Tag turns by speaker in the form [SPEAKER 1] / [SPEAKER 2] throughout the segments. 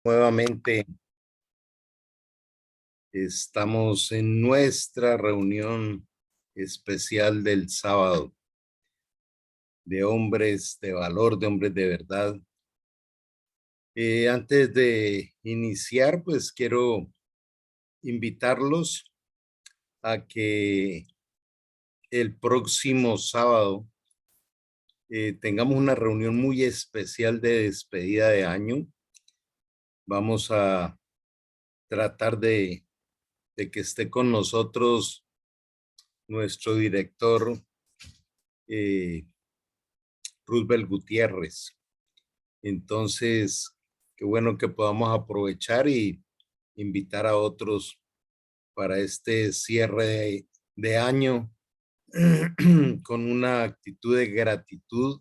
[SPEAKER 1] Nuevamente estamos en nuestra reunión especial del sábado de hombres de valor, de hombres de verdad. Antes de iniciar, pues quiero invitarlos a que el próximo sábado tengamos una reunión muy especial de despedida de año. Vamos a tratar de que esté con nosotros nuestro director Roosevelt Gutiérrez. Entonces, qué bueno que podamos aprovechar y invitar a otros para este cierre de año con una actitud de gratitud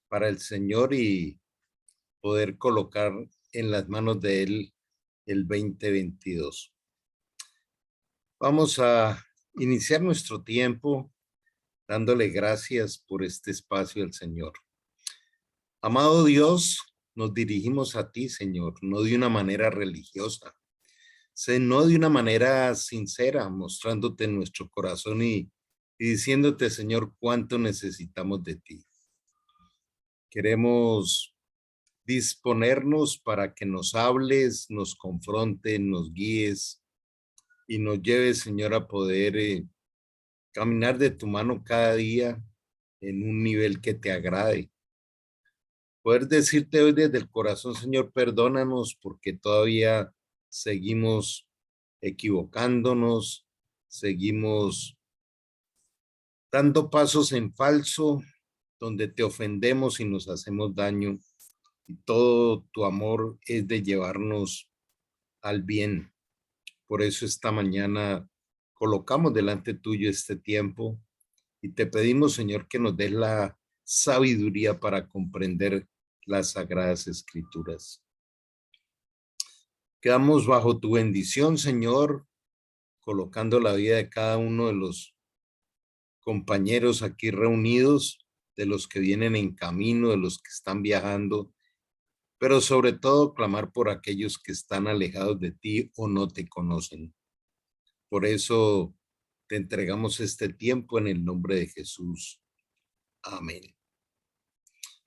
[SPEAKER 1] para el Señor y poder colocar en las manos de Él el 2022. Vamos a iniciar nuestro tiempo dándole gracias por este espacio al Señor. Amado Dios, nos dirigimos a ti, Señor, no de una manera religiosa, no de una manera sincera, mostrándote nuestro corazón y diciéndote, Señor, cuánto necesitamos de ti. Queremos disponernos para que nos hables, nos confrontes, nos guíes y nos lleves, Señor, a poder caminar de tu mano cada día en un nivel que te agrade. Poder decirte hoy desde el corazón, Señor, perdónanos porque todavía seguimos equivocándonos, seguimos dando pasos en falso, donde te ofendemos y nos hacemos daño. Y todo tu amor es de llevarnos al bien. Por eso esta mañana colocamos delante tuyo este tiempo y te pedimos, Señor, que nos des la sabiduría para comprender las sagradas escrituras. Quedamos bajo tu bendición, Señor, colocando la vida de cada uno de los compañeros aquí reunidos, de los que vienen en camino, de los que están viajando, pero sobre todo clamar por aquellos que están alejados de ti o no te conocen. Por eso te entregamos este tiempo en el nombre de Jesús. Amén.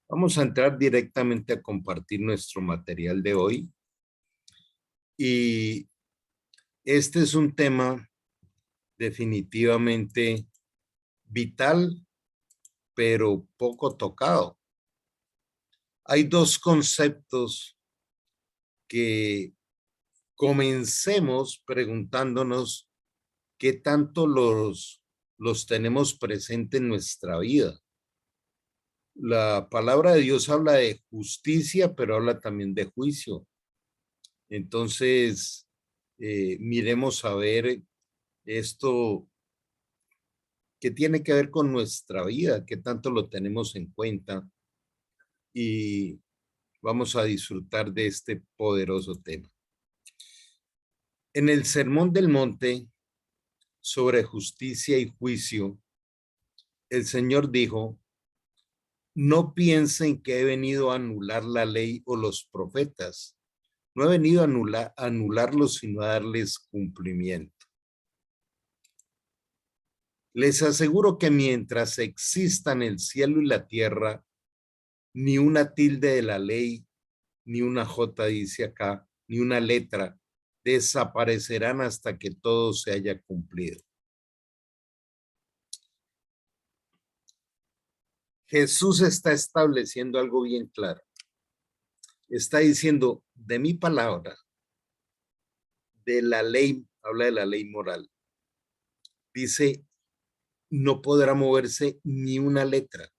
[SPEAKER 1] Vamos a entrar directamente a compartir nuestro material de hoy. Y este es un tema definitivamente vital, pero poco tocado. Hay dos conceptos que comencemos preguntándonos qué tanto los tenemos presentes en nuestra vida. La palabra de Dios habla de justicia, pero habla también de juicio. Entonces, miremos a ver esto que tiene que ver con nuestra vida, qué tanto lo tenemos en cuenta y vamos a disfrutar de este poderoso tema. En el Sermón del Monte sobre justicia y juicio, el Señor dijo: no piensen que he venido a anular la ley o los profetas. No he venido a anularlos, sino a darles cumplimiento. Les aseguro que mientras existan el cielo y la tierra, ni una tilde de la ley, ni una jota, dice acá, ni una letra, desaparecerán hasta que todo se haya cumplido. Jesús está estableciendo algo bien claro. Está diciendo, de mi palabra, de la ley, habla de la ley moral. Dice, no podrá moverse ni una letra,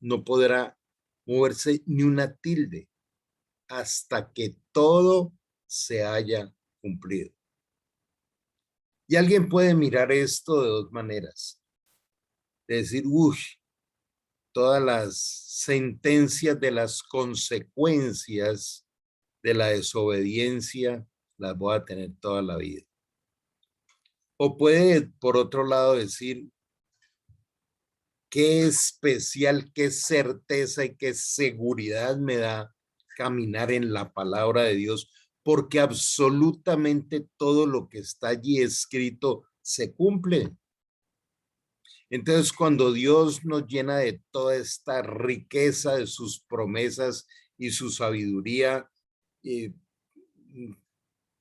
[SPEAKER 1] no podrá moverse ni una tilde hasta que todo se haya cumplido. Y alguien puede mirar esto de dos maneras. De decir, uy, todas las sentencias de las consecuencias de la desobediencia las voy a tener toda la vida. O puede, por otro lado, decir, qué especial, qué certeza y qué seguridad me da caminar en la palabra de Dios, porque absolutamente todo lo que está allí escrito se cumple. Entonces, cuando Dios nos llena de toda esta riqueza de sus promesas y su sabiduría, eh,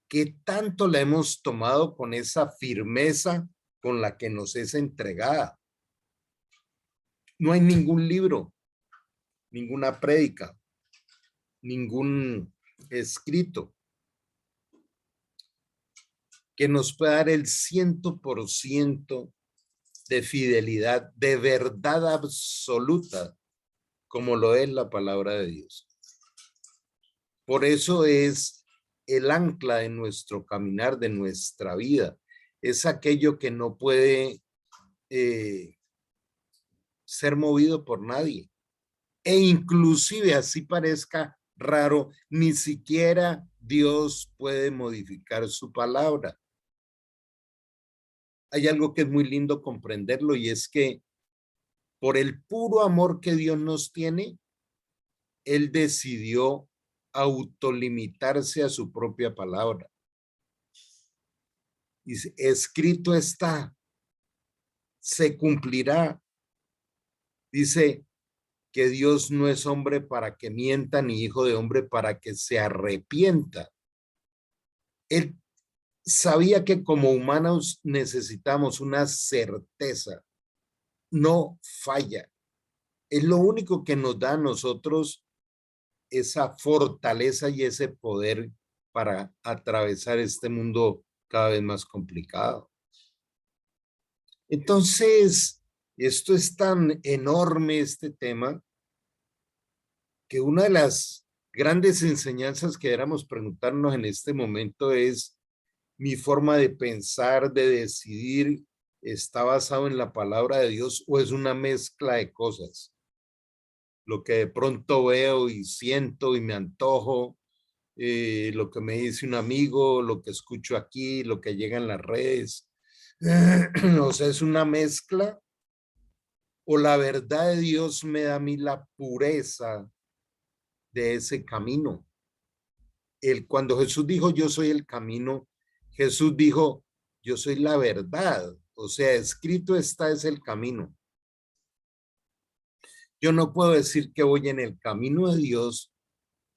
[SPEAKER 1] ¿qué tanto la hemos tomado con esa firmeza con la que nos es entregada? No hay ningún libro, ninguna prédica, ningún escrito que nos pueda dar el 100% de fidelidad, de verdad absoluta, como lo es la palabra de Dios. Por eso es el ancla de nuestro caminar, de nuestra vida. Es aquello que no puede ser movido por nadie. E inclusive, así parezca raro, ni siquiera Dios puede modificar su palabra. Hay algo que es muy lindo comprenderlo, y es que por el puro amor que Dios nos tiene, Él decidió autolimitarse a su propia palabra. Dice, escrito está, se cumplirá. Dice que Dios no es hombre para que mienta, ni hijo de hombre para que se arrepienta. Él sabía que como humanos necesitamos una certeza, no falla. Es lo único que nos da a nosotros esa fortaleza y ese poder para atravesar este mundo cada vez más complicado. Entonces, esto es tan enorme, este tema, que una de las grandes enseñanzas que deberíamos preguntarnos en este momento es: ¿mi forma de pensar, de decidir, está basado en la palabra de Dios o es una mezcla de cosas? Lo que de pronto veo y siento y me antojo, lo que me dice un amigo, lo que escucho aquí, lo que llega en las redes. O sea, es una mezcla, o la verdad de Dios me da a mí la pureza de ese camino. Cuando Jesús dijo, yo soy el camino, Jesús dijo, yo soy la verdad. O sea, escrito está, es el camino. Yo no puedo decir que voy en el camino de Dios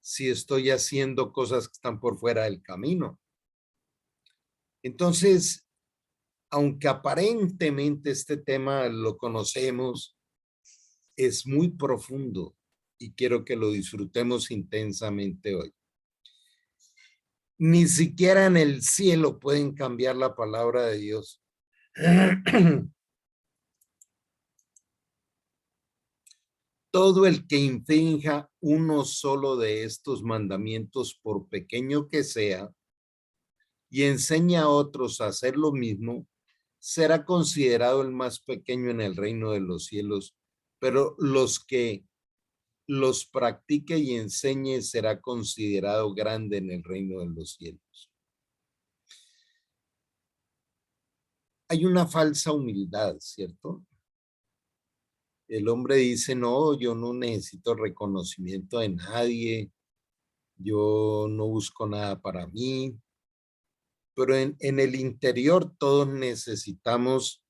[SPEAKER 1] si estoy haciendo cosas que están por fuera del camino. Entonces, aunque aparentemente este tema lo conocemos, es muy profundo y quiero que lo disfrutemos intensamente hoy. Ni siquiera en el cielo pueden cambiar la palabra de Dios. Todo el que infrinja uno solo de estos mandamientos, por pequeño que sea, y enseña a otros a hacer lo mismo, será considerado el más pequeño en el reino de los cielos, pero los que los practique y enseñe será considerado grande en el reino de los cielos. Hay una falsa humildad, ¿cierto? El hombre dice, no, yo no necesito reconocimiento de nadie, yo no busco nada para mí, pero en el interior todos necesitamos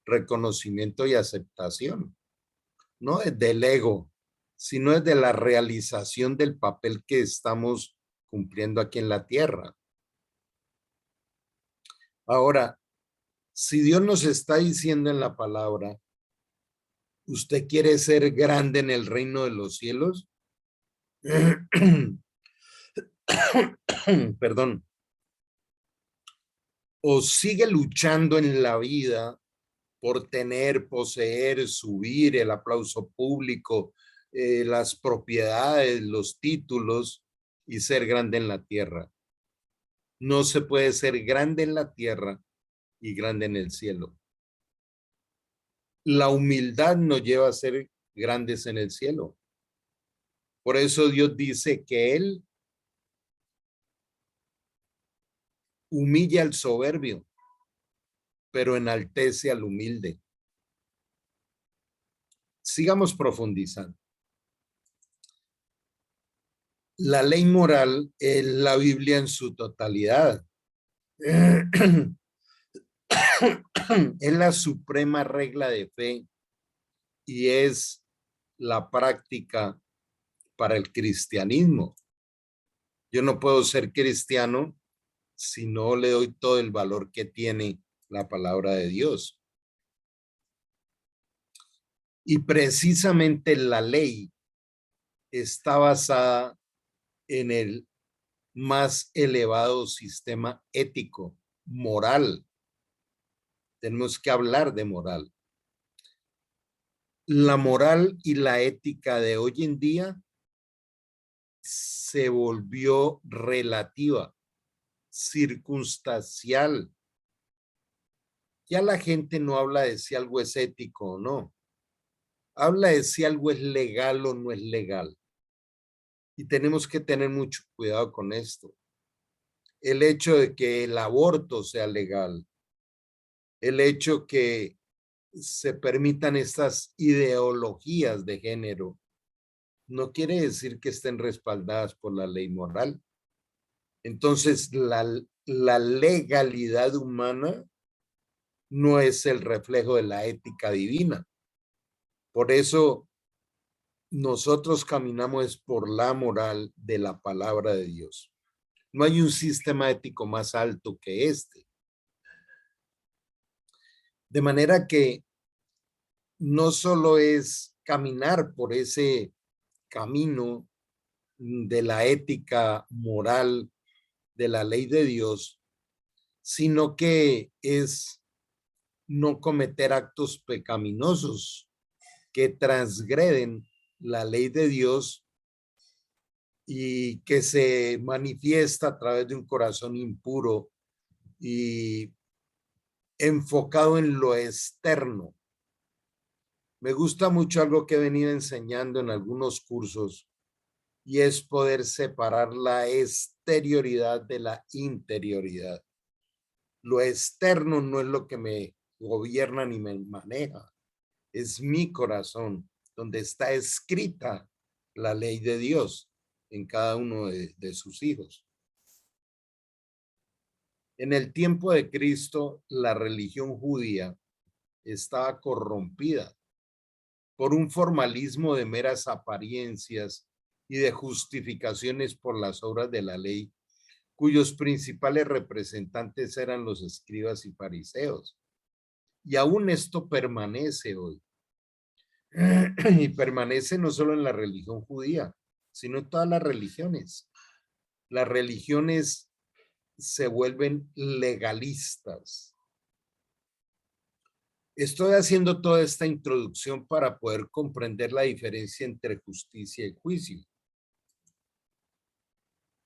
[SPEAKER 1] reconocimiento y aceptación. No es del ego, sino es de la realización del papel que estamos cumpliendo aquí en la tierra. Ahora, si Dios nos está diciendo en la palabra, ¿usted quiere ser grande en el reino de los cielos? Perdón. O sigue luchando en la vida por tener, poseer, subir, el aplauso público, las propiedades, los títulos y ser grande en la tierra. No se puede ser grande en la tierra y grande en el cielo. La humildad nos lleva a ser grandes en el cielo. Por eso Dios dice que Él humilla al soberbio, pero enaltece al humilde. Sigamos profundizando. La ley moral es la Biblia en su totalidad. Es la suprema regla de fe y es la práctica para el cristianismo. Yo no puedo ser cristiano si no le doy todo el valor que tiene la palabra de Dios. Y precisamente la ley está basada en el más elevado sistema ético, moral. Tenemos que hablar de moral. La moral y la ética de hoy en día se volvió relativa, circunstancial. Ya la gente no habla de si algo es ético o no. Habla de si algo es legal o no es legal. Y tenemos que tener mucho cuidado con esto. El hecho de que el aborto sea legal, el hecho que se permitan estas ideologías de género, no quiere decir que estén respaldadas por la ley moral. Entonces, la legalidad humana no es el reflejo de la ética divina. Por eso nosotros caminamos por la moral de la palabra de Dios. No hay un sistema ético más alto que este. De manera que no solo es caminar por ese camino de la ética moral de la ley de Dios, sino que es no cometer actos pecaminosos que transgreden la ley de Dios y que se manifiesta a través de un corazón impuro y enfocado en lo externo. Me gusta mucho algo que he venido enseñando en algunos cursos y es poder separar la exterioridad de la interioridad. Lo externo no es lo que me gobierna ni me maneja, es mi corazón, donde está escrita la ley de Dios en cada uno de sus hijos. En el tiempo de Cristo, la religión judía estaba corrompida por un formalismo de meras apariencias y de justificaciones por las obras de la ley, cuyos principales representantes eran los escribas y fariseos. Y aún esto permanece hoy. Y permanece no solo en la religión judía, sino en todas las religiones. Las religiones se vuelven legalistas. Estoy haciendo toda esta introducción para poder comprender la diferencia entre justicia y juicio.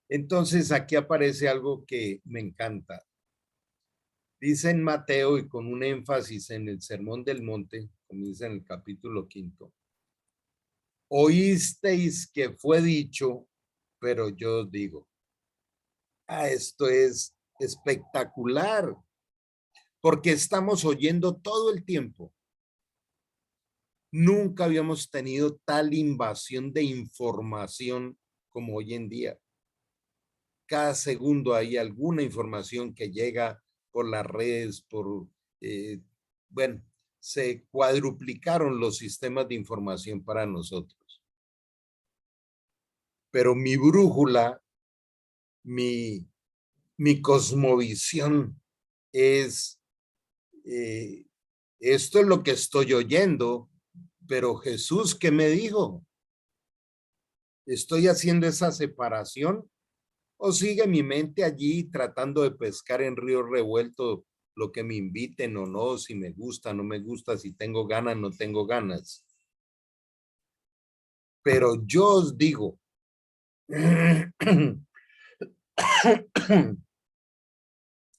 [SPEAKER 1] Entonces aquí aparece algo que me encanta. Dice en Mateo y con un énfasis en el Sermón del Monte, comienza en el capítulo 5. Oísteis que fue dicho, pero yo os digo. Esto es espectacular, porque estamos oyendo todo el tiempo. Nunca habíamos tenido tal invasión de información como hoy en día. Cada segundo hay alguna información que llega por las redes, bueno, se cuadruplicaron los sistemas de información para nosotros. Pero mi brújula, mi cosmovisión es, esto es lo que estoy oyendo, pero Jesús, ¿qué me dijo? ¿Estoy haciendo esa separación? ¿O sigue mi mente allí tratando de pescar en río revuelto lo que me inviten o no, si me gusta, no me gusta, si tengo ganas, no tengo ganas? Pero yo os digo,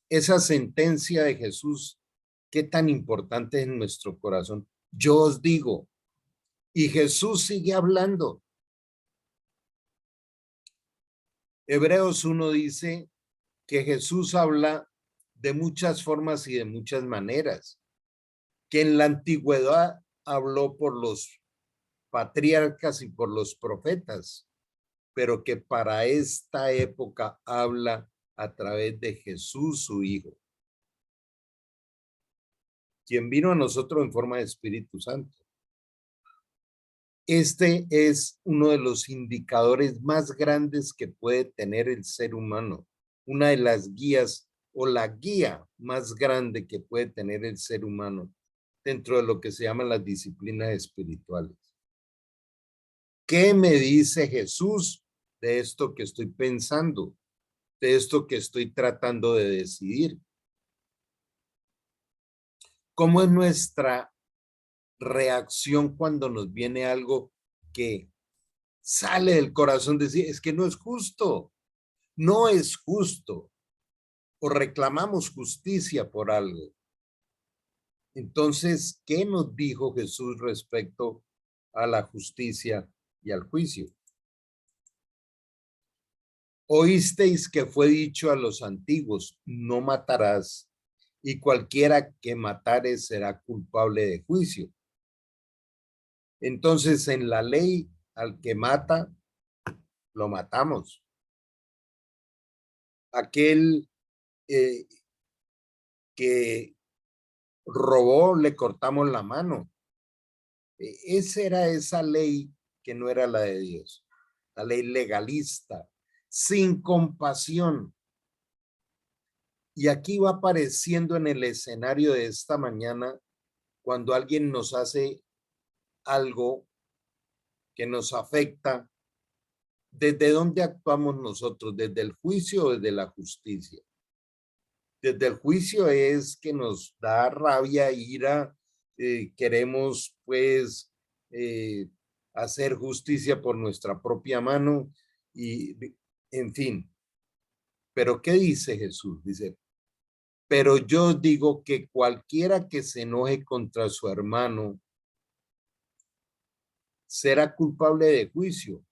[SPEAKER 1] esa sentencia de Jesús, qué tan importante es en nuestro corazón. Yo os digo, y Jesús sigue hablando. Hebreos 1 dice que Jesús habla de muchas formas y de muchas maneras, que en la antigüedad habló por los patriarcas y por los profetas, pero que para esta época habla a través de Jesús, su Hijo, quien vino a nosotros en forma de Espíritu Santo. Este es uno de los indicadores más grandes que puede tener el ser humano, una de las guías o la guía más grande que puede tener el ser humano dentro de lo que se llaman las disciplinas espirituales. ¿Qué me dice Jesús de esto que estoy pensando, de esto que estoy tratando de decidir? ¿Cómo es nuestra reacción cuando nos viene algo que sale del corazón? Decir, es que no es justo, no es justo, o reclamamos justicia por algo. Entonces, ¿qué nos dijo Jesús respecto a la justicia y al juicio? Oísteis que fue dicho a los antiguos, no matarás, y cualquiera que matare será culpable de juicio. Entonces, en la ley, al que mata, lo matamos. Aquel que robó, le cortamos la mano. Esa era esa ley que no era la de Dios, la ley legalista, sin compasión. Y aquí va apareciendo en el escenario de esta mañana, cuando alguien nos hace algo que nos afecta, ¿desde dónde actuamos nosotros? ¿Desde el juicio o desde la justicia? Desde el juicio es que nos da rabia, ira, queremos pues hacer justicia por nuestra propia mano y en fin. Pero ¿qué dice Jesús? Dice, pero yo digo que cualquiera que se enoje contra su hermano será culpable de juicio,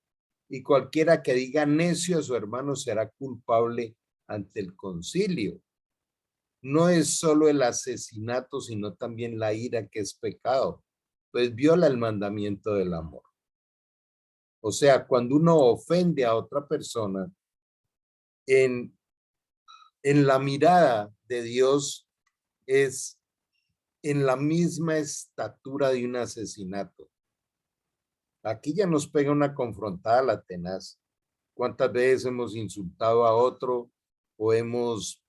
[SPEAKER 1] y cualquiera que diga necio a su hermano será culpable ante el concilio. No es solo el asesinato, sino también la ira, que es pecado, pues viola el mandamiento del amor. O sea, cuando uno ofende a otra persona, en, en la mirada de Dios es en la misma estatura de un asesinato. Aquí ya nos pega una confrontada la tenaz. ¿Cuántas veces hemos insultado a otro o hemos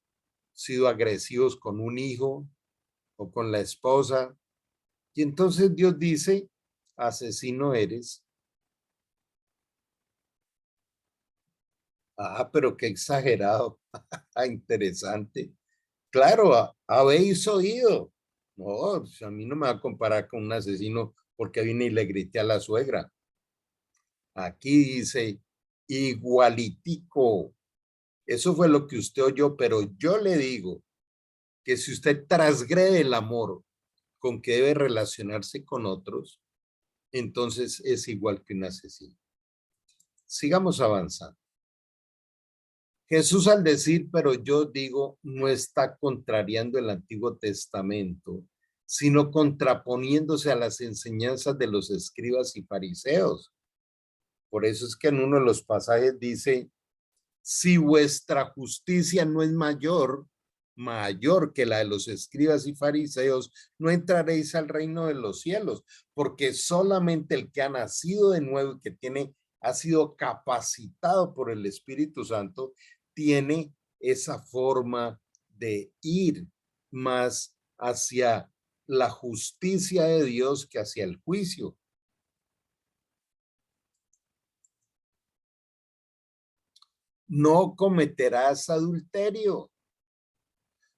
[SPEAKER 1] sido agresivos con un hijo o con la esposa? Y entonces Dios dice, asesino eres. Ah, pero qué exagerado. Ah, interesante. Claro, habéis oído. No, pues a mí no me va a comparar con un asesino porque vine y le grité a la suegra. Aquí dice, igualitico. Eso fue lo que usted oyó, pero yo le digo que si usted transgrede el amor con que debe relacionarse con otros, entonces es igual que un asesino. Sigamos avanzando. Jesús, al decir, pero yo digo, no está contrariando el Antiguo Testamento, sino contraponiéndose a las enseñanzas de los escribas y fariseos. Por eso es que en uno de los pasajes dice, si vuestra justicia no es mayor que la de los escribas y fariseos, no entraréis al reino de los cielos, porque solamente el que ha nacido de nuevo y que ha sido capacitado por el Espíritu Santo, tiene esa forma de ir más hacia la justicia de Dios que hacia el juicio. No cometerás adulterio,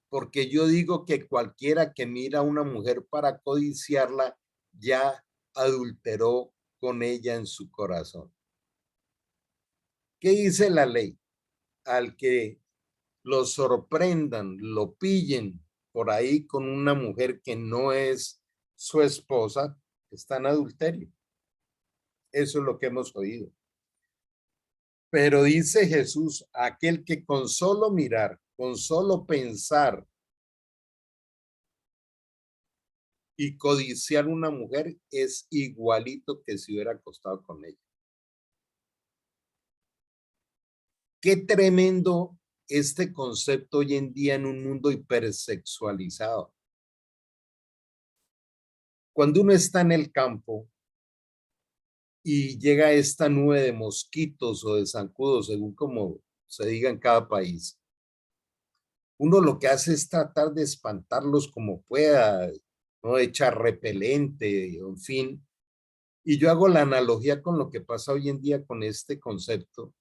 [SPEAKER 1] porque yo digo que cualquiera que mira a una mujer para codiciarla ya adulteró con ella en su corazón. ¿Qué dice la ley? Al que lo sorprendan, lo pillen por ahí con una mujer que no es su esposa, está en adulterio. Eso es lo que hemos oído. Pero dice Jesús, aquel que con solo mirar, con solo pensar y codiciar una mujer es igualito que si hubiera acostado con ella. Qué tremendo este concepto hoy en día en un mundo hipersexualizado. Cuando uno está en el campo y llega esta nube de mosquitos o de zancudos, según como se diga en cada país, uno lo que hace es tratar de espantarlos como pueda, ¿no? Echar repelente, en fin. Y yo hago la analogía con lo que pasa hoy en día con este concepto,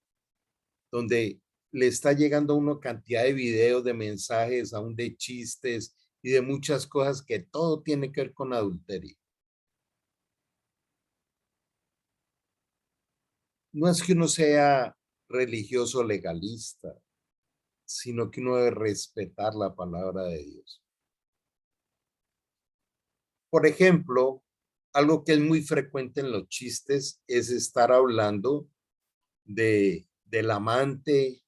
[SPEAKER 1] donde le está llegando a uno cantidad de videos, de mensajes, aún de chistes y de muchas cosas que todo tiene que ver con adulterio. No es que uno sea religioso legalista, sino que uno debe respetar la palabra de Dios. Por ejemplo, algo que es muy frecuente en los chistes es estar hablando del amante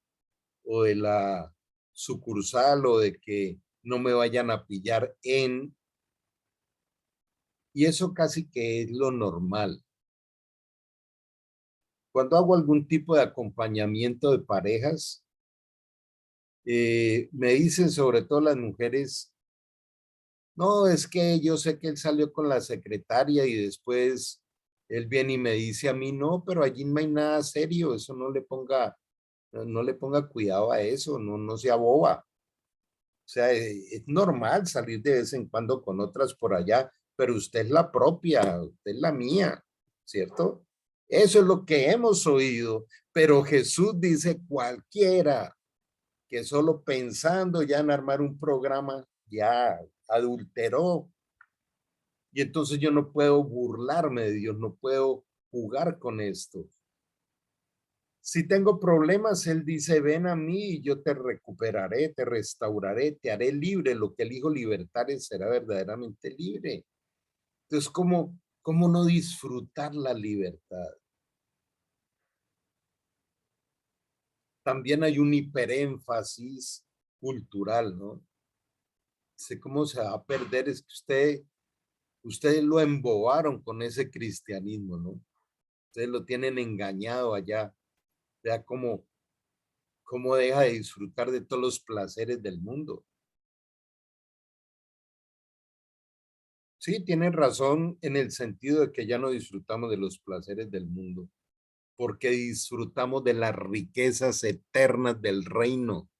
[SPEAKER 1] o de la sucursal o de que no me vayan a pillar en, y eso casi que es lo normal. Cuando hago algún tipo de acompañamiento de parejas, me dicen sobre todo las mujeres, no, es que yo sé que él salió con la secretaria y después él viene y me dice a mí, no, pero allí no hay nada serio, eso no le ponga cuidado a eso, no sea boba. O sea, es normal salir de vez en cuando con otras por allá, pero usted es la propia, usted es la mía, ¿cierto? Eso es lo que hemos oído, pero Jesús dice cualquiera que solo pensando ya en armar un programa ya adulteró. Y entonces yo no puedo burlarme de Dios, no puedo jugar con esto. Si tengo problemas, Él dice, ven a mí y yo te recuperaré, te restauraré, te haré libre. Lo que el Hijo libertare será verdaderamente libre. Entonces, ¿cómo no disfrutar la libertad? También hay un hiperénfasis cultural, ¿no? Sé cómo se va a perder, es que ustedes lo embobaron con ese cristianismo, ¿no? Ustedes lo tienen engañado allá. Vea cómo deja de disfrutar de todos los placeres del mundo. Sí, tienen razón en el sentido de que ya no disfrutamos de los placeres del mundo, porque disfrutamos de las riquezas eternas del reino.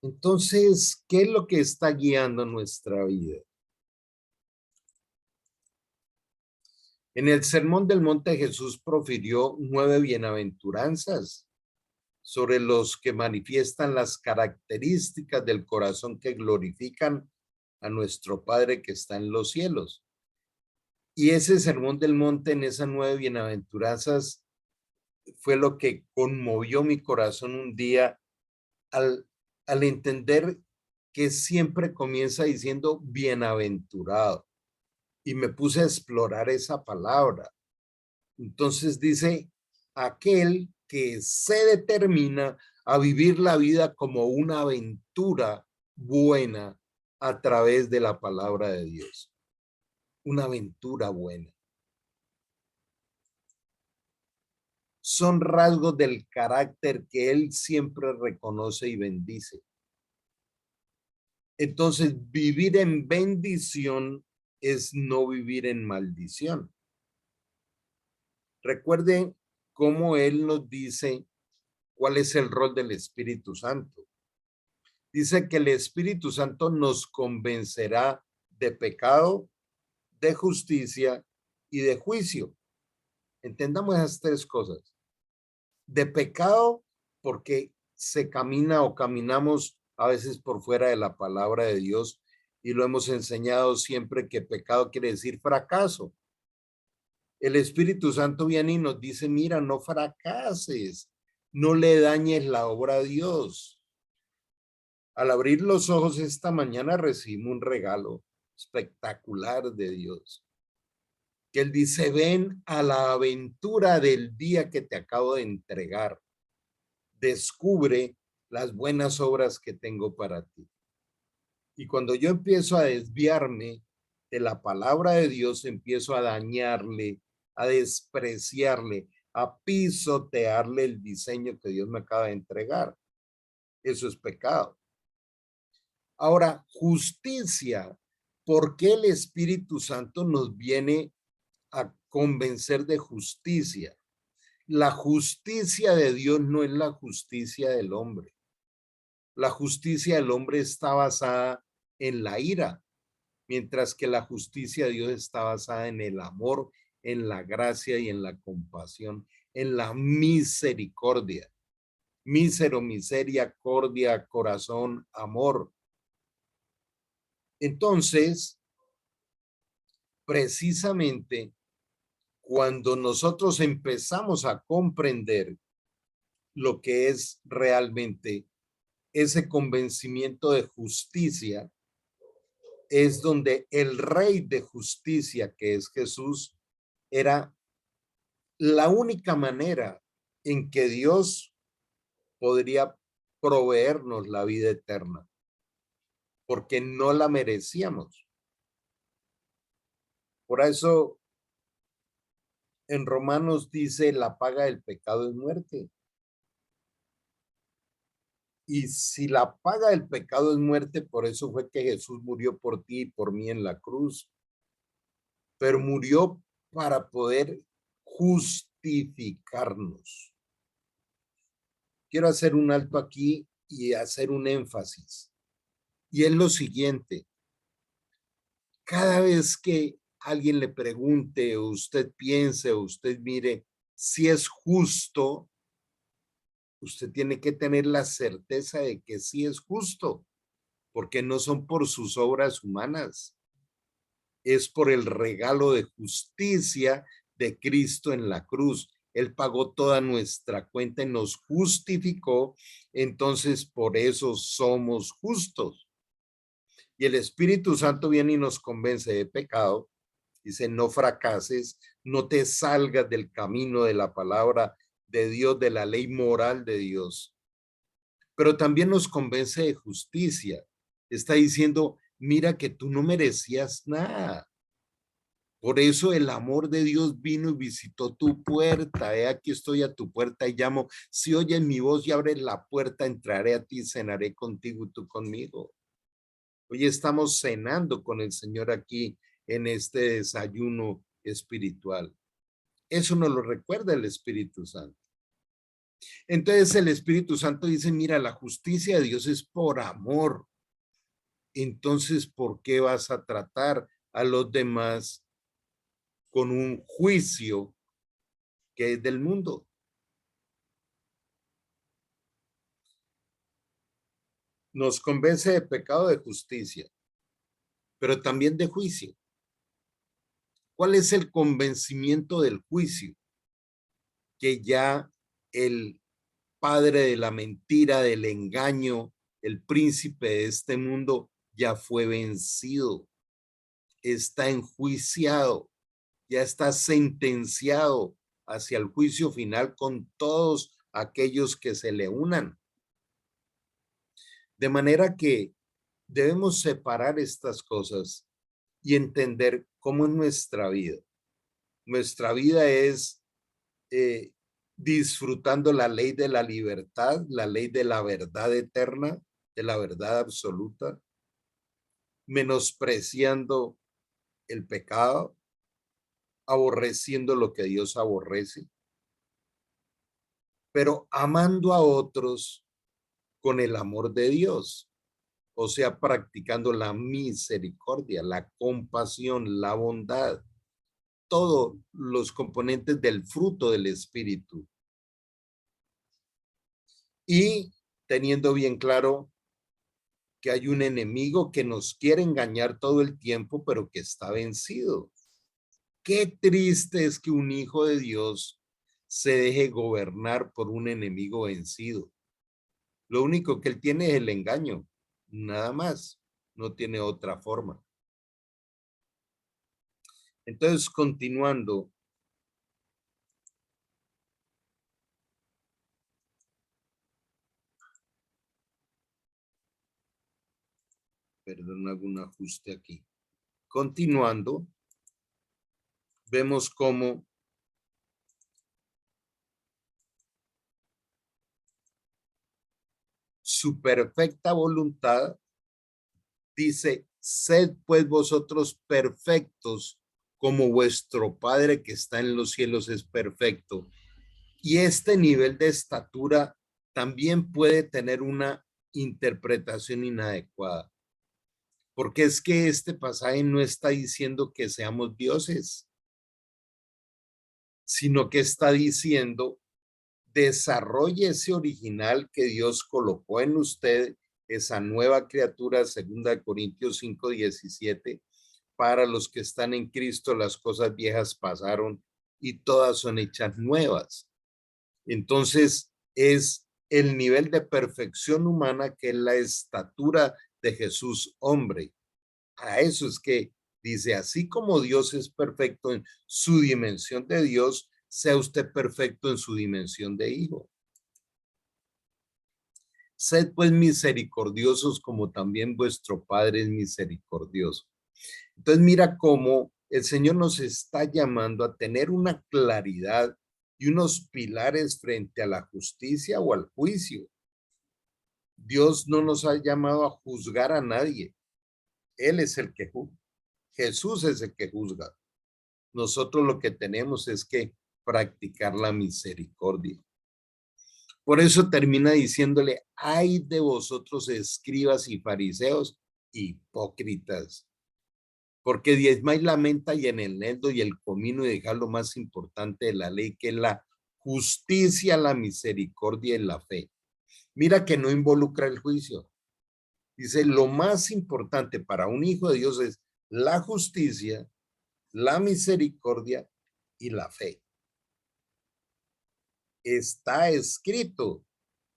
[SPEAKER 1] Entonces, ¿qué es lo que está guiando nuestra vida? En el Sermón del Monte Jesús profirió 9 bienaventuranzas sobre los que manifiestan las características del corazón que glorifican a nuestro Padre que está en los cielos. Y ese Sermón del Monte en esas 9 bienaventuranzas fue lo que conmovió mi corazón un día al, al entender que siempre comienza diciendo bienaventurado. Y me puse a explorar esa palabra. Entonces dice, aquel que se determina a vivir la vida como una aventura buena a través de la palabra de Dios. Una aventura buena. Son rasgos del carácter que él siempre reconoce y bendice. Entonces, vivir en bendición es no vivir en maldición. Recuerden cómo él nos dice cuál es el rol del Espíritu Santo. Dice que el Espíritu Santo nos convencerá de pecado, de justicia y de juicio. Entendamos esas 3 cosas. De pecado, porque se camina o caminamos a veces por fuera de la palabra de Dios y lo hemos enseñado siempre que pecado quiere decir fracaso. El Espíritu Santo viene y nos dice, mira, no fracases, no le dañes la obra a Dios. Al abrir los ojos esta mañana recibimos un regalo espectacular de Dios. Que Él dice, ven a la aventura del día que te acabo de entregar. Descubre las buenas obras que tengo para ti. Y cuando yo empiezo a desviarme de la palabra de Dios, empiezo a dañarle, a despreciarle, a pisotearle el diseño que Dios me acaba de entregar. Eso es pecado. Ahora, justicia. ¿Por qué el Espíritu Santo nos viene a convencer de justicia? La justicia de Dios no es la justicia del hombre. La justicia del hombre está basada en la ira, mientras que la justicia de Dios está basada en el amor, en la gracia y en la compasión, en la misericordia. Mísero, misericordia, corazón, amor. Entonces, precisamente cuando nosotros empezamos a comprender lo que es realmente ese convencimiento de justicia, es donde el Rey de justicia, que es Jesús, era la única manera en que Dios podría proveernos la vida eterna, porque no la merecíamos. Por eso en Romanos dice, la paga del pecado es muerte. Y si la paga del pecado es muerte, por eso fue que Jesús murió por ti y por mí en la cruz. Pero murió para poder justificarnos. Quiero hacer un alto aquí y hacer un énfasis. Y es lo siguiente. Cada vez que alguien le pregunte o usted piense o usted mire si es justo, usted tiene que tener la certeza de que sí es justo, porque no son por sus obras humanas, es por el regalo de justicia de Cristo en la cruz. Él pagó toda nuestra cuenta y nos justificó, entonces por eso somos justos. Y el Espíritu Santo viene y nos convence de pecado. Dice, no fracases, no te salgas del camino de la palabra de Dios, de la ley moral de Dios. Pero también nos convence de justicia. Está diciendo, mira que tú no merecías nada. Por eso el amor de Dios vino y visitó tu puerta. Aquí estoy a tu puerta y llamo. Si oyes mi voz y abres la puerta, entraré a ti, cenaré contigo y tú conmigo. Hoy estamos cenando con el Señor aquí en este desayuno espiritual. Eso nos lo recuerda el Espíritu Santo. Entonces el Espíritu Santo dice, mira, la justicia de Dios es por amor. Entonces, ¿por qué vas a tratar a los demás con un juicio que es del mundo? Nos convence de pecado, de justicia, pero también de juicio. ¿Cuál es el convencimiento del juicio? Que ya el padre de la mentira, del engaño, el príncipe de este mundo, ya fue vencido, está enjuiciado, ya está sentenciado hacia el juicio final con todos aquellos que se le unan. De manera que debemos separar estas cosas y entender cómo es nuestra vida. Nuestra vida es disfrutando la ley de la libertad, la ley de la verdad eterna, de la verdad absoluta, menospreciando el pecado, aborreciendo lo que Dios aborrece, pero amando a otros con el amor de Dios, o sea, practicando la misericordia, la compasión, la bondad, todos los componentes del fruto del Espíritu. Y teniendo bien claro que hay un enemigo que nos quiere engañar todo el tiempo, pero que está vencido. Qué triste es que un hijo de Dios se deje gobernar por un enemigo vencido. Lo único que él tiene es el engaño, nada más, no tiene otra forma. Entonces, continuando, perdón, hago un ajuste aquí. Continuando, vemos cómo su perfecta voluntad, dice, sed pues vosotros perfectos como vuestro Padre que está en los cielos es perfecto. Y este nivel de estatura también puede tener una interpretación inadecuada, porque es que este pasaje no está diciendo que seamos dioses, sino que está diciendo, desarrolle ese original que Dios colocó en usted, esa nueva criatura, 2 Corintios 5:17, para los que están en Cristo, las cosas viejas pasaron y todas son hechas nuevas. Entonces, es el nivel de perfección humana que es la estatura de Jesús hombre. A eso es que dice, así como Dios es perfecto en su dimensión de Dios, sea usted perfecto en su dimensión de hijo. Sed pues misericordiosos como también vuestro Padre es misericordioso. Entonces mira cómo el Señor nos está llamando a tener una claridad y unos pilares frente a la justicia o al juicio. Dios no nos ha llamado a juzgar a nadie. Él es el que juzga. Jesús es el que juzga. Nosotros lo que tenemos es que practicar la misericordia. Por eso termina diciéndole, ay de vosotros escribas y fariseos, hipócritas, porque diezmáis la menta y en el eneldo y el comino y dejar lo más importante de la ley, que es la justicia, la misericordia y la fe. Mira que no involucra el juicio. Dice, lo más importante para un hijo de Dios es la justicia, la misericordia y la fe. Está escrito,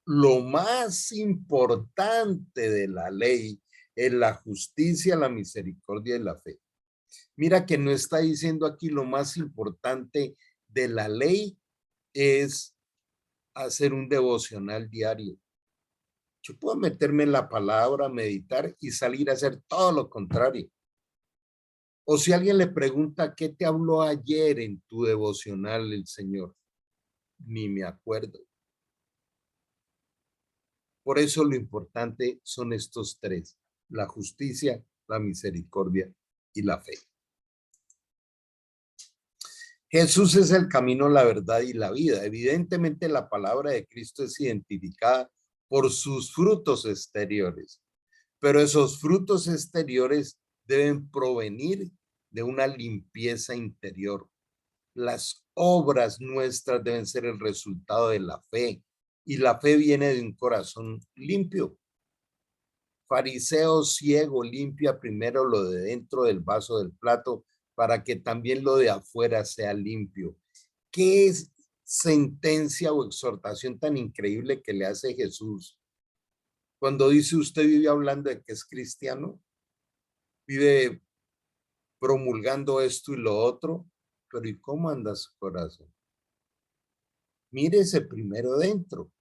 [SPEAKER 1] lo más importante de la ley es la justicia, la misericordia y la fe. Mira que no está diciendo aquí lo más importante de la ley es hacer un devocional diario. Yo puedo meterme en la palabra, meditar y salir a hacer todo lo contrario. O si alguien le pregunta, ¿qué te habló ayer en tu devocional el Señor? Ni me acuerdo. Por eso lo importante son estos tres, la justicia, la misericordia y la fe. Jesús es el camino, la verdad y la vida. Evidentemente la palabra de Cristo es identificada por sus frutos exteriores, pero esos frutos exteriores deben provenir de una limpieza interior. Las obras nuestras deben ser el resultado de la fe, y la fe viene de un corazón limpio. Fariseo ciego, limpia primero lo de dentro del vaso del plato para que también lo de afuera sea limpio. ¿Qué es sentencia o exhortación tan increíble que le hace Jesús cuando dice usted vive hablando de que es cristiano? Vive promulgando esto y lo otro, pero ¿y cómo anda su corazón? Mírese primero dentro.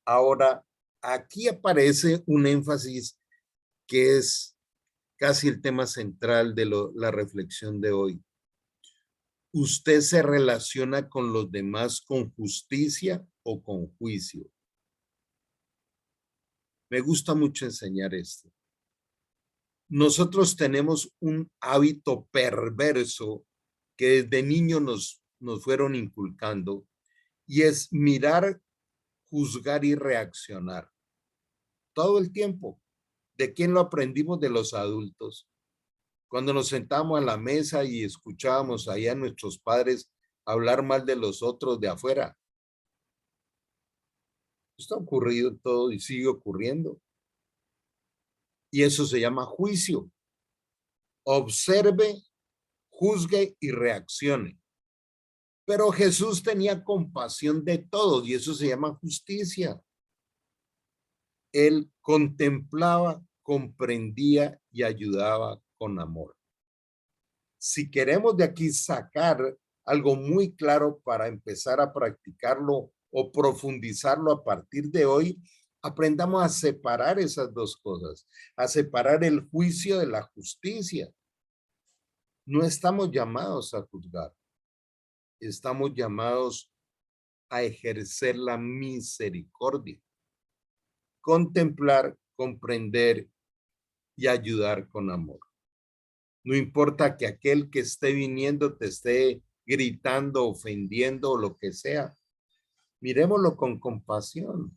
[SPEAKER 1] Ahora, aquí aparece un énfasis que es casi el tema central de la reflexión de hoy. ¿Usted se relaciona con los demás con justicia o con juicio? Me gusta mucho enseñar esto. Nosotros tenemos un hábito perverso que desde niño nos fueron inculcando, y es mirar, juzgar y reaccionar todo el tiempo. ¿De quién lo aprendimos? De los adultos. Cuando nos sentábamos a la mesa y escuchábamos ahí a nuestros padres hablar mal de los otros de afuera. Esto ha ocurrido todo y sigue ocurriendo. Y eso se llama juicio. Observe, juzgue y reaccione. Pero Jesús tenía compasión de todos y eso se llama justicia. Él contemplaba, comprendía y ayudaba con amor. Si queremos de aquí sacar algo muy claro para empezar a practicarlo o profundizarlo a partir de hoy, aprendamos a separar esas dos cosas, a separar el juicio de la justicia. No estamos llamados a juzgar, estamos llamados a ejercer la misericordia. contemplar, comprender y ayudar con amor. No importa que aquel que esté viniendo te esté gritando, ofendiendo o lo que sea. Miremoslo con compasión.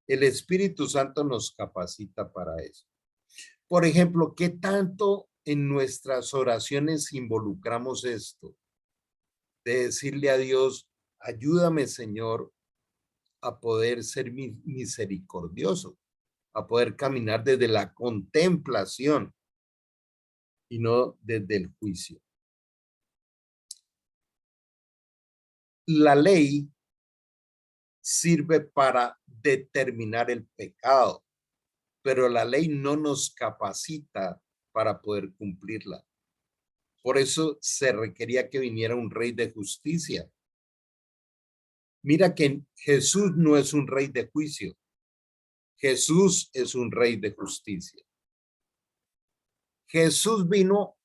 [SPEAKER 1] El Espíritu Santo nos capacita para eso. Por ejemplo, ¿qué tanto en nuestras oraciones involucramos esto? De decirle a Dios, ayúdame, Señor, a poder ser misericordioso, a poder caminar desde la contemplación y no desde el juicio. La ley sirve para determinar el pecado, pero la ley no nos capacita para poder cumplirla. Por eso se requería que viniera un rey de justicia. Mira que Jesús no es un rey de juicio. Jesús es un rey de justicia. Jesús vino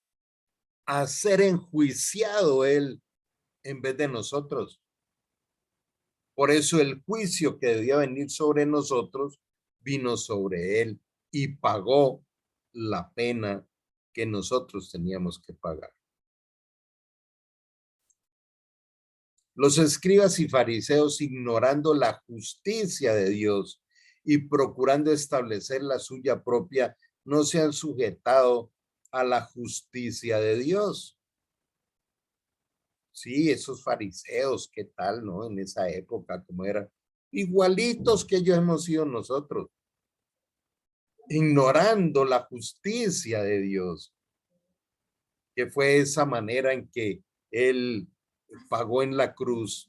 [SPEAKER 1] a ser enjuiciado él en vez de nosotros. Por eso el juicio que debía venir sobre nosotros vino sobre él y pagó la pena que nosotros teníamos que pagar. Los escribas y fariseos, ignorando la justicia de Dios y procurando establecer la suya propia, no se han sujetado a la justicia de Dios. Sí, esos fariseos, ¿qué tal, no? En esa época, como eran igualitos que ellos hemos sido nosotros, ignorando la justicia de Dios, que fue esa manera en que Él pagó en la cruz.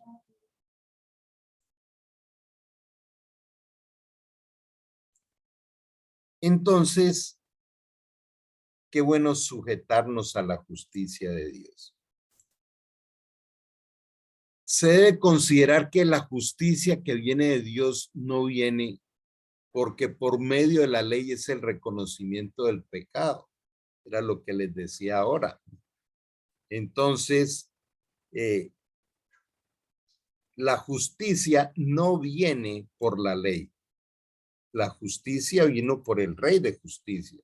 [SPEAKER 1] Entonces, qué bueno sujetarnos a la justicia de Dios. Se debe considerar que la justicia que viene de Dios no viene porque por medio de la ley es el reconocimiento del pecado. Era lo que les decía ahora. Entonces, la justicia no viene por la ley. La justicia vino por el Rey de Justicia.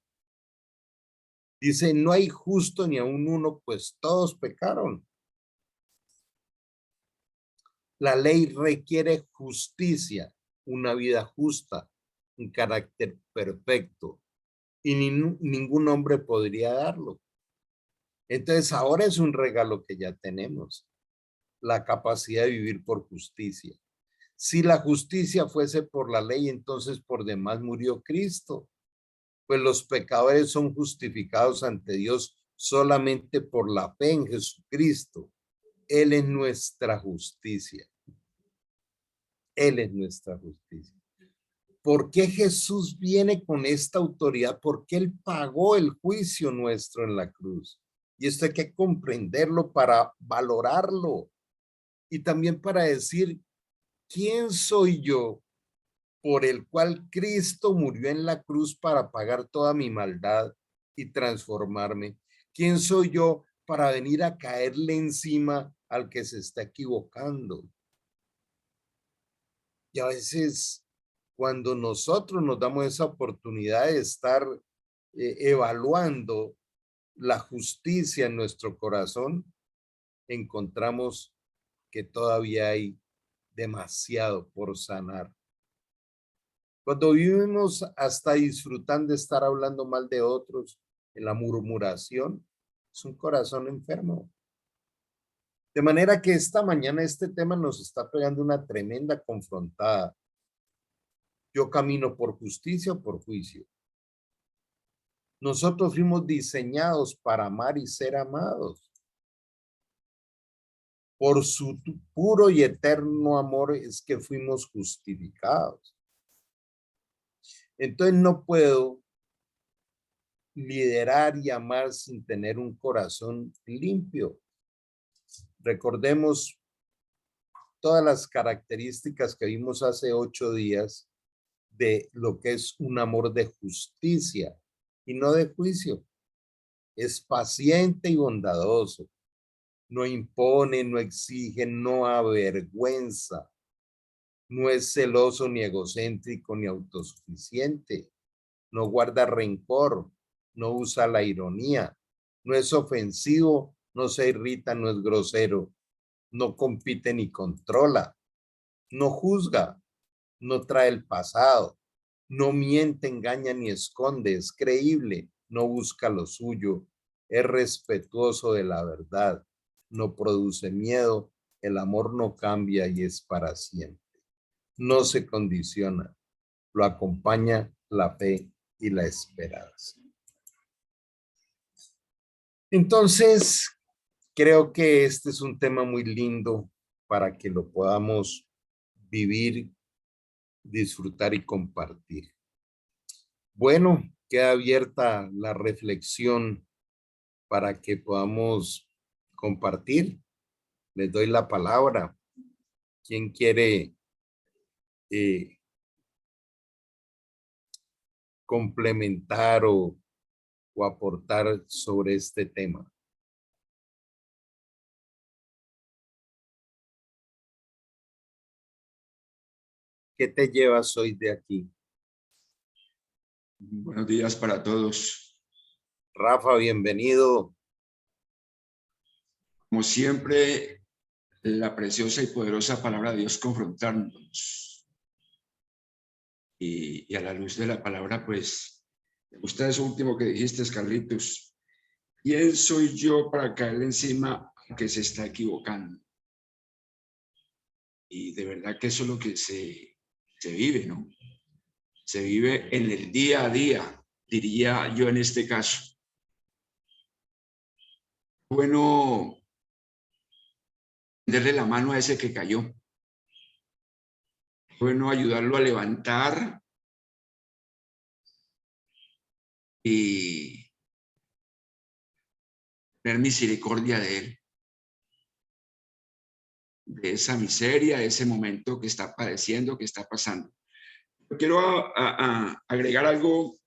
[SPEAKER 1] Dice, no hay justo ni aun uno, pues todos pecaron. La ley requiere justicia, una vida justa, un carácter perfecto, y ningún hombre podría darlo. Entonces ahora es un regalo que ya tenemos, la capacidad de vivir por justicia. Si la justicia fuese por la ley, entonces por demás murió Cristo, pues los pecadores son justificados ante Dios solamente por la fe en Jesucristo. Él es nuestra justicia. Él es nuestra justicia. ¿Por qué Jesús viene con esta autoridad? Porque Él pagó el juicio nuestro en la cruz. Y esto hay que comprenderlo para valorarlo. Y también para decir, ¿quién soy yo por el cual Cristo murió en la cruz para pagar toda mi maldad y transformarme? ¿Quién soy yo para venir a caerle encima al que se está equivocando? Y a veces cuando nosotros nos damos esa oportunidad de estar evaluando la justicia en nuestro corazón, encontramos que todavía hay demasiado por sanar. Cuando vivimos hasta disfrutando de estar hablando mal de otros, en la murmuración, es un corazón enfermo. De manera que esta mañana este tema nos está pegando una tremenda confrontada. Yo camino por justicia o por juicio. Nosotros fuimos diseñados para amar y ser amados. Por su puro y eterno amor es que fuimos justificados. Entonces no puedo liderar y amar sin tener un corazón limpio. Recordemos todas las características que vimos hace 8 días de lo que es un amor de justicia y no de juicio. Es paciente y bondadoso. No impone, no exige, no avergüenza. No es celoso, ni egocéntrico, ni autosuficiente. No guarda rencor, no usa la ironía, no es ofensivo, no se irrita, no es grosero, no compite ni controla, no juzga, no trae el pasado, no miente, engaña ni esconde, es creíble, no busca lo suyo, es respetuoso de la verdad, no produce miedo, el amor no cambia y es para siempre. No se condiciona, lo acompaña la fe y la esperanza. Entonces, creo que este es un tema muy lindo para que lo podamos vivir, disfrutar y compartir. Bueno, queda abierta la reflexión para que podamos compartir. Les doy la palabra. ¿Quién quiere eh, complementar o aportar sobre este tema? ¿Qué te llevas hoy de aquí?
[SPEAKER 2] Buenos días para todos.
[SPEAKER 1] Rafa, bienvenido.
[SPEAKER 2] Como siempre, la preciosa y poderosa palabra de Dios confrontándonos. Y a la luz de la palabra, pues, me gusta eso último que dijiste, Carlitos. ¿Quién soy yo para caerle encima que se está equivocando? Y de verdad que eso es lo que se vive, ¿no? Se vive en el día a día, diría yo en este caso. Bueno, darle la mano a ese que cayó. Bueno, ayudarlo a levantar y tener misericordia de él, de esa miseria, de ese momento que está padeciendo, que está pasando. Quiero agregar algo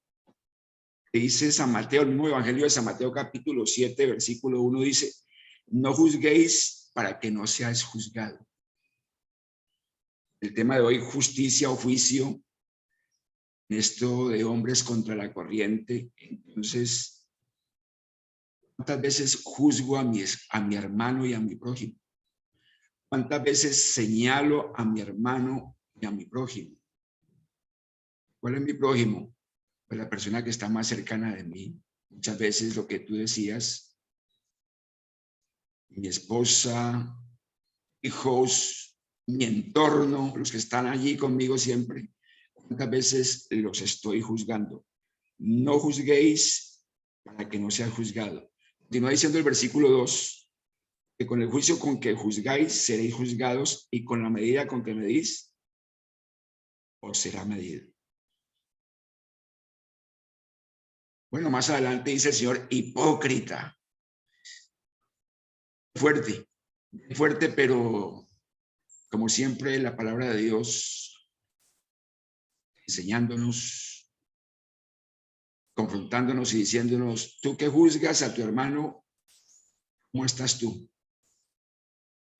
[SPEAKER 2] que dice San Mateo, el mismo Evangelio de San Mateo capítulo 7, versículo 1 dice, no juzguéis para que no seáis juzgados. El tema de hoy, justicia o juicio, esto de hombres contra la corriente. Entonces, ¿cuántas veces juzgo a mi hermano y a mi prójimo? ¿Cuántas veces señalo a mi hermano y a mi prójimo? ¿Cuál es mi prójimo? Pues la persona que está más cercana de mí. Muchas veces lo que tú decías, mi esposa, hijos, mi entorno, los que están allí conmigo siempre, ¿cuántas veces los estoy juzgando? No juzguéis para que no sea juzgado. Continúa diciendo el versículo 2, que con el juicio con que juzgáis seréis juzgados y con la medida con que medís os será medido. Bueno, más adelante dice el Señor, hipócrita. Fuerte, fuerte, pero como siempre la palabra de Dios enseñándonos, confrontándonos y diciéndonos, tú que juzgas a tu hermano, ¿cómo estás tú?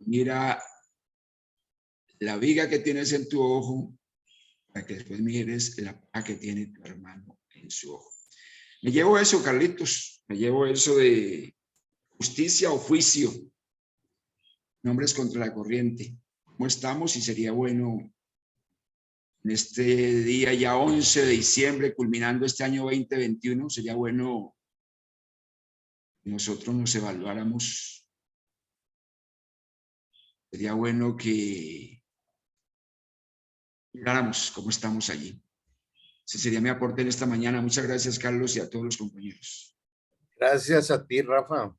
[SPEAKER 2] Mira la viga que tienes en tu ojo para que después mires la paja que tiene tu hermano en su ojo. Me llevo eso, Carlitos, me llevo eso de justicia o juicio, nombres contra la corriente. ¿Cómo estamos? Y sería bueno en este día ya 11 de diciembre, culminando este año 2021, sería bueno que nosotros nos evaluáramos. Sería bueno que miráramos cómo estamos allí. Ese sería mi aporte en esta mañana. Muchas gracias, Carlos, y a todos los compañeros.
[SPEAKER 1] Gracias a ti, Rafa.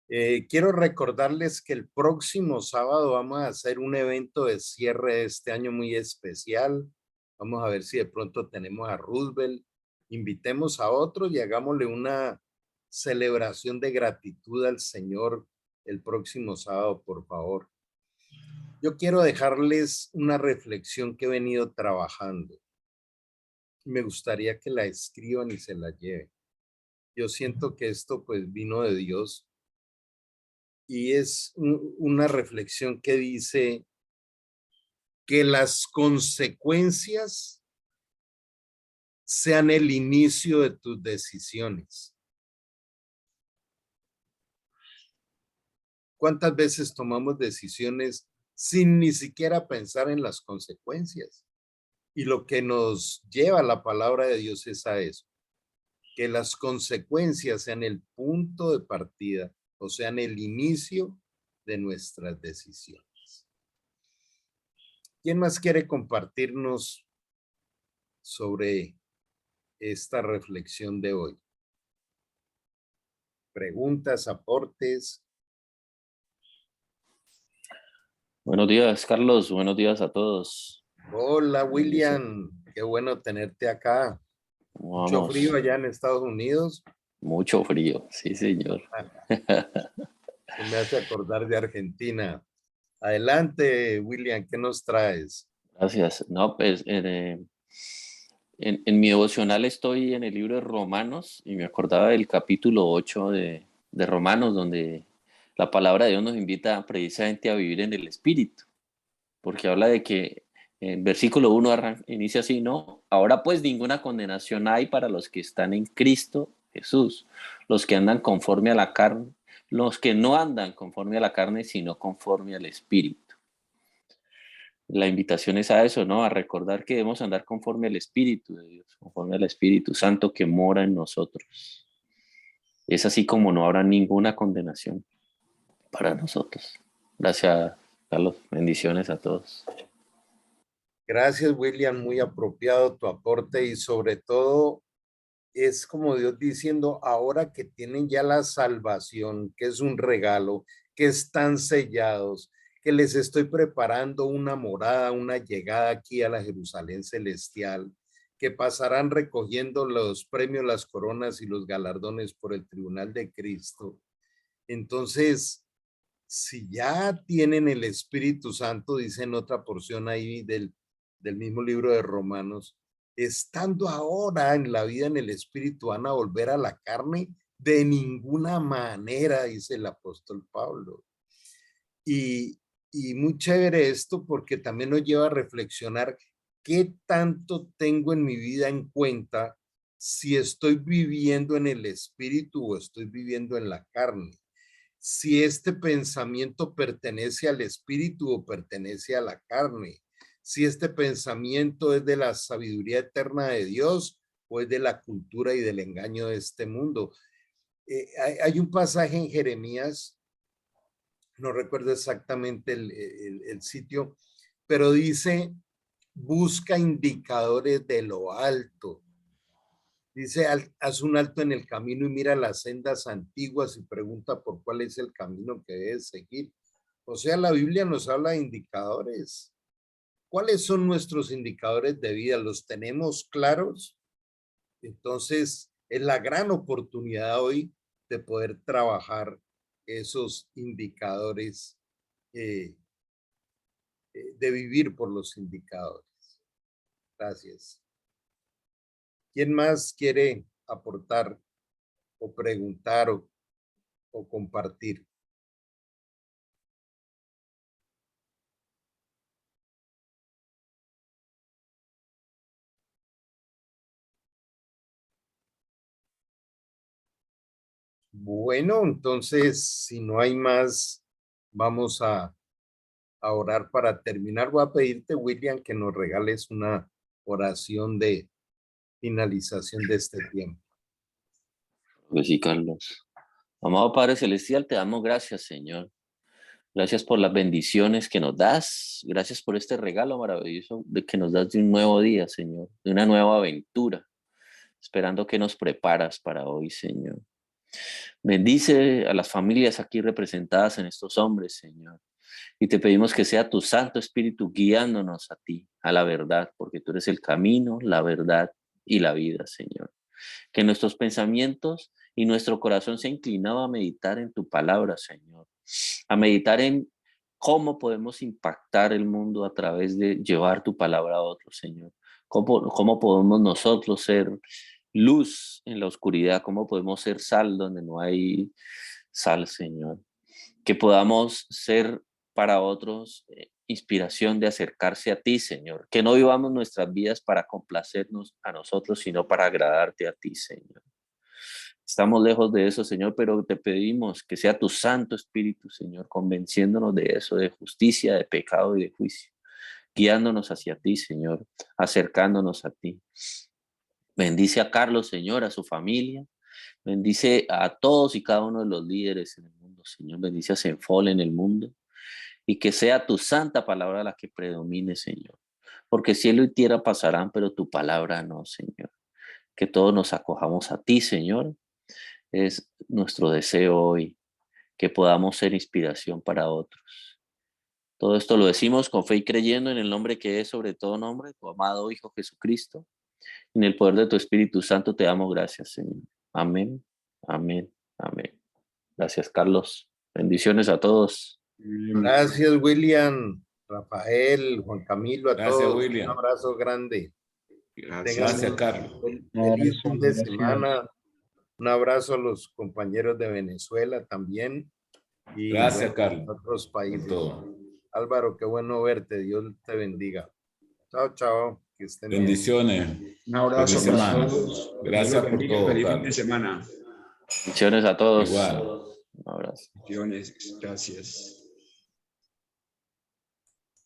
[SPEAKER 1] Quiero recordarles que el próximo sábado vamos a hacer un evento de cierre de este año muy especial. Vamos a ver si de pronto tenemos a Roosevelt. Invitemos a otros y hagámosle una celebración de gratitud al Señor el próximo sábado, por favor. Yo quiero dejarles una reflexión que he venido trabajando. Me gustaría que la escriban y se la lleven. Yo siento que esto pues vino de Dios y es una reflexión que dice, que las consecuencias sean el inicio de tus decisiones. ¿Cuántas veces tomamos decisiones sin ni siquiera pensar en las consecuencias? Y lo que nos lleva la palabra de Dios es a eso, que las consecuencias sean el punto de partida, o sean el inicio de nuestras decisiones. ¿Quién más quiere compartirnos sobre esta reflexión de hoy? Preguntas, aportes.
[SPEAKER 3] Buenos días, Carlos. Buenos días a todos.
[SPEAKER 1] Hola, William. Qué bueno tenerte acá. Mucho
[SPEAKER 3] Vamos.
[SPEAKER 1] frío allá en Estados Unidos.
[SPEAKER 3] Mucho frío, sí, señor.
[SPEAKER 1] Se me hace acordar de Argentina. Adelante, William, ¿qué nos traes?
[SPEAKER 3] Gracias. No, pues en mi devocional estoy en el libro de Romanos y me acordaba del capítulo 8 de Romanos, donde la palabra de Dios nos invita precisamente a vivir en el Espíritu, porque habla de que en versículo 1 inicia así, ¿no? Ahora pues ninguna condenación hay para los que están en Cristo Jesús, los que andan conforme a la carne, los que no andan conforme a la carne, sino conforme al Espíritu. La invitación es a eso, ¿no? A recordar que debemos andar conforme al Espíritu de Dios, conforme al Espíritu Santo que mora en nosotros. Es así como no habrá ninguna condenación para nosotros. Gracias, Carlos. Bendiciones a todos.
[SPEAKER 1] Gracias, William, muy apropiado tu aporte y sobre todo es como Dios diciendo, ahora que tienen ya la salvación, que es un regalo, que están sellados, que les estoy preparando una morada, una llegada aquí a la Jerusalén celestial, que pasarán recogiendo los premios, las coronas y los galardones por el tribunal de Cristo. Entonces, si ya tienen el Espíritu Santo, dice en otra porción ahí del mismo libro de Romanos, estando ahora en la vida en el Espíritu, van a volver a la carne de ninguna manera, dice el apóstol Pablo. Y muy chévere esto porque también nos lleva a reflexionar qué tanto tengo en mi vida en cuenta si estoy viviendo en el Espíritu o estoy viviendo en la carne. Si este pensamiento pertenece al espíritu o pertenece a la carne, si este pensamiento es de la sabiduría eterna de Dios o es de la cultura y del engaño de este mundo. Hay un pasaje en Jeremías, no recuerdo exactamente el sitio, pero dice, busca indicadores de lo alto. Dice, haz un alto en el camino y mira las sendas antiguas y pregunta por cuál es el camino que debes seguir. O sea, la Biblia nos habla de indicadores. ¿Cuáles son nuestros indicadores de vida? ¿Los tenemos claros? Entonces, es la gran oportunidad hoy de poder trabajar esos indicadores, de vivir por los indicadores. Gracias. ¿Quién más quiere aportar o preguntar o compartir? Bueno, entonces, si no hay más, vamos a orar para terminar. Voy a pedirte, William, que nos regales una oración de finalización de este tiempo.
[SPEAKER 3] Pues sí, Carlos. Amado Padre Celestial, te damos gracias, Señor. Gracias por las bendiciones que nos das. Gracias por este regalo maravilloso de que nos das de un nuevo día, Señor, de una nueva aventura, esperando que nos preparas para hoy, Señor. Bendice a las familias aquí representadas en estos hombres, Señor. Y te pedimos que sea tu Santo Espíritu guiándonos a ti, a la verdad, porque tú eres el camino, la verdad y la vida, Señor. Que nuestros pensamientos y nuestro corazón sea inclinado a meditar en tu palabra, Señor. A meditar en cómo podemos impactar el mundo a través de llevar tu palabra a otros, Señor. Cómo podemos nosotros ser luz en la oscuridad, cómo podemos ser sal donde no hay sal, Señor. Que podamos ser para otros inspiración de acercarse a ti, Señor. Que no vivamos nuestras vidas para complacernos a nosotros, sino para agradarte a ti, Señor. Estamos lejos de eso, Señor, pero te pedimos que sea tu Santo Espíritu, Señor, convenciéndonos de eso, de justicia, de pecado y de juicio, guiándonos hacia ti, Señor, acercándonos a ti. Bendice a Carlos, Señor, a su familia. Bendice a todos y cada uno de los líderes en el mundo, Señor. Bendice a Senfol en el mundo. Y que sea tu santa palabra la que predomine, Señor. Porque cielo y tierra pasarán, pero tu palabra no, Señor. Que todos nos acojamos a ti, Señor. Es nuestro deseo hoy, que podamos ser inspiración para otros. Todo esto lo decimos con fe y creyendo en el nombre que es sobre todo nombre, tu amado Hijo Jesucristo. En el poder de tu Espíritu Santo te damos gracias, Señor. Amén, amén, amén. Gracias, Carlos. Bendiciones a todos.
[SPEAKER 1] Gracias, William, Rafael, Juan Camilo, a
[SPEAKER 4] Gracias,
[SPEAKER 1] todos.
[SPEAKER 4] William.
[SPEAKER 1] Un abrazo grande.
[SPEAKER 2] Gracias.
[SPEAKER 1] Tengan
[SPEAKER 4] Carlos.
[SPEAKER 1] un
[SPEAKER 5] Un
[SPEAKER 1] feliz
[SPEAKER 5] abrazo,
[SPEAKER 1] fin de
[SPEAKER 5] gracias.
[SPEAKER 1] semana. Un abrazo a los compañeros de Venezuela también. Y
[SPEAKER 4] Gracias,
[SPEAKER 1] bueno,
[SPEAKER 4] Carlos,
[SPEAKER 1] otros países.
[SPEAKER 4] por todo.
[SPEAKER 1] Álvaro, qué bueno verte. Dios te bendiga. Chao, chao. Que estén bien.
[SPEAKER 4] Bendiciones.
[SPEAKER 2] Un abrazo
[SPEAKER 4] Feliz
[SPEAKER 2] para
[SPEAKER 4] semana.
[SPEAKER 2] todos.
[SPEAKER 4] Gracias
[SPEAKER 2] Dios los
[SPEAKER 4] por
[SPEAKER 2] bendiga.
[SPEAKER 4] todo,
[SPEAKER 2] Feliz fin de
[SPEAKER 4] Carlos.
[SPEAKER 2] semana.
[SPEAKER 3] Bendiciones a todos.
[SPEAKER 4] Igual.
[SPEAKER 3] Un abrazo.
[SPEAKER 2] Bendiciones. Gracias.